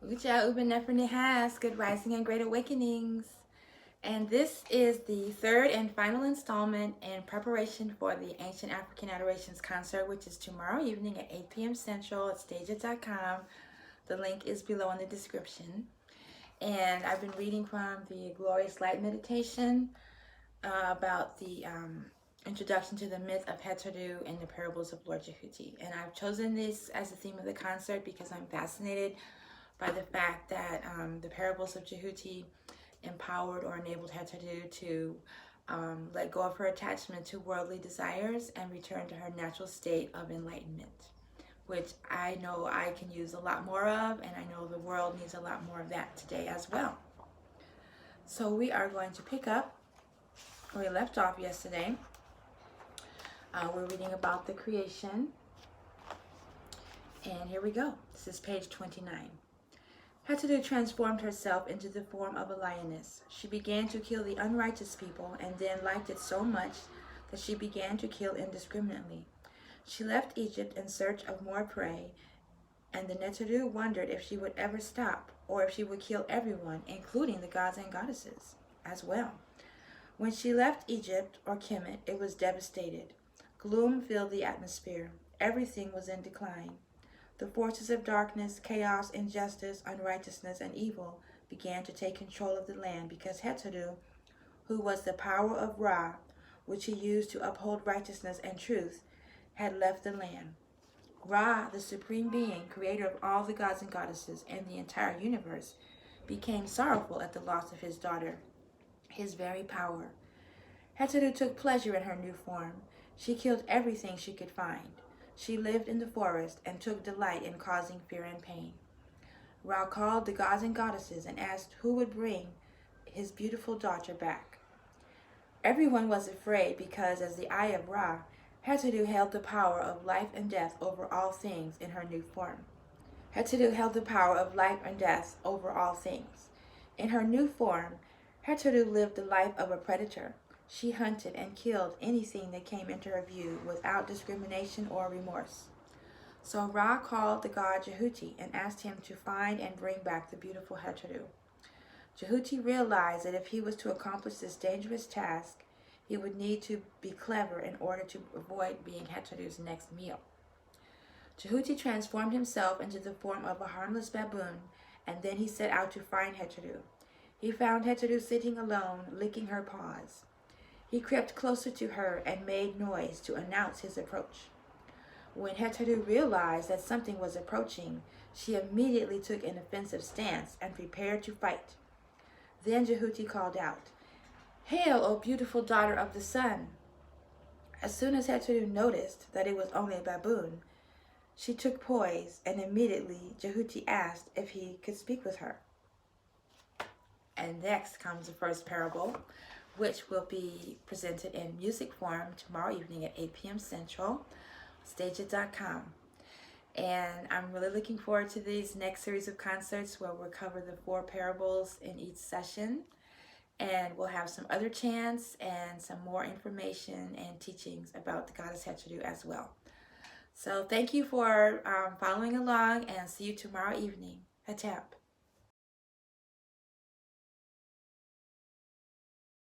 Udja has Good Rising and Great Awakenings. And this is the third and final installment in preparation for the Ancient African Adorations concert, which is tomorrow evening at 8 p.m. Central at stageit.com. The link is below in the description. And I've been reading from the Glorious Light Meditation about the introduction to the myth of Hetheru and the parables of Lord Djehuty. And I've chosen this as the theme of the concert because I'm fascinated by the fact that the parables of Djehuty empowered or enabled Hetheru to let go of her attachment to worldly desires and return to her natural state of enlightenment, which I know I can use a lot more of, and I know the world needs a lot more of that today as well. So we are going to pick up where we left off yesterday. We're reading about the creation, and here we go. This is page 29. Hetheru transformed herself into the form of a lioness. She began to kill the unrighteous people and then liked it so much that she began to kill indiscriminately. She left Egypt in search of more prey, and the Hetheru wondered if she would ever stop or if she would kill everyone, including the gods and goddesses as well. When she left Egypt, or Kemet, it was devastated. Gloom filled the atmosphere. Everything was in decline. The forces of darkness, chaos, injustice, unrighteousness, and evil began to take control of the land because Hetheru, who was the power of Ra, which he used to uphold righteousness and truth, had left the land. Ra, the supreme being, creator of all the gods and goddesses and the entire universe, became sorrowful at the loss of his daughter, his very power. Hetheru took pleasure in her new form. She killed everything she could find. She lived in the forest and took delight in causing fear and pain. Ra called the gods and goddesses and asked who would bring his beautiful daughter back. Everyone was afraid because, as the Eye of Ra, Hetheru held the power of life and death over all things in her new form. Hetheru held the power of life and death over all things. In her new form, Hetheru lived the life of a predator. She hunted and killed anything that came into her view without discrimination or remorse. So Ra called the god Djehuty and asked him to find and bring back the beautiful Hetheru. Djehuty realized that if he was to accomplish this dangerous task, he would need to be clever in order to avoid being Hetheru's next meal. Djehuty transformed himself into the form of a harmless baboon, and then he set out to find Hetheru. He found Hetheru sitting alone, licking her paws. He crept closer to her and made noise to announce his approach. When Hetheru realized that something was approaching, she immediately took an offensive stance and prepared to fight. Then Djehuty called out, "Hail, O beautiful daughter of the sun!" As soon as Hetheru noticed that it was only a baboon, she took poise, and immediately Djehuty asked if he could speak with her. And next comes the first parable, which will be presented in music form tomorrow evening at 8 p.m. Central, stageit.com. And I'm really looking forward to these next series of concerts where we'll cover the 4 parables in each session. And we'll have some other chants and some more information and teachings about the goddess Hetheru as well. So thank you for following along, and see you tomorrow evening. Hatep.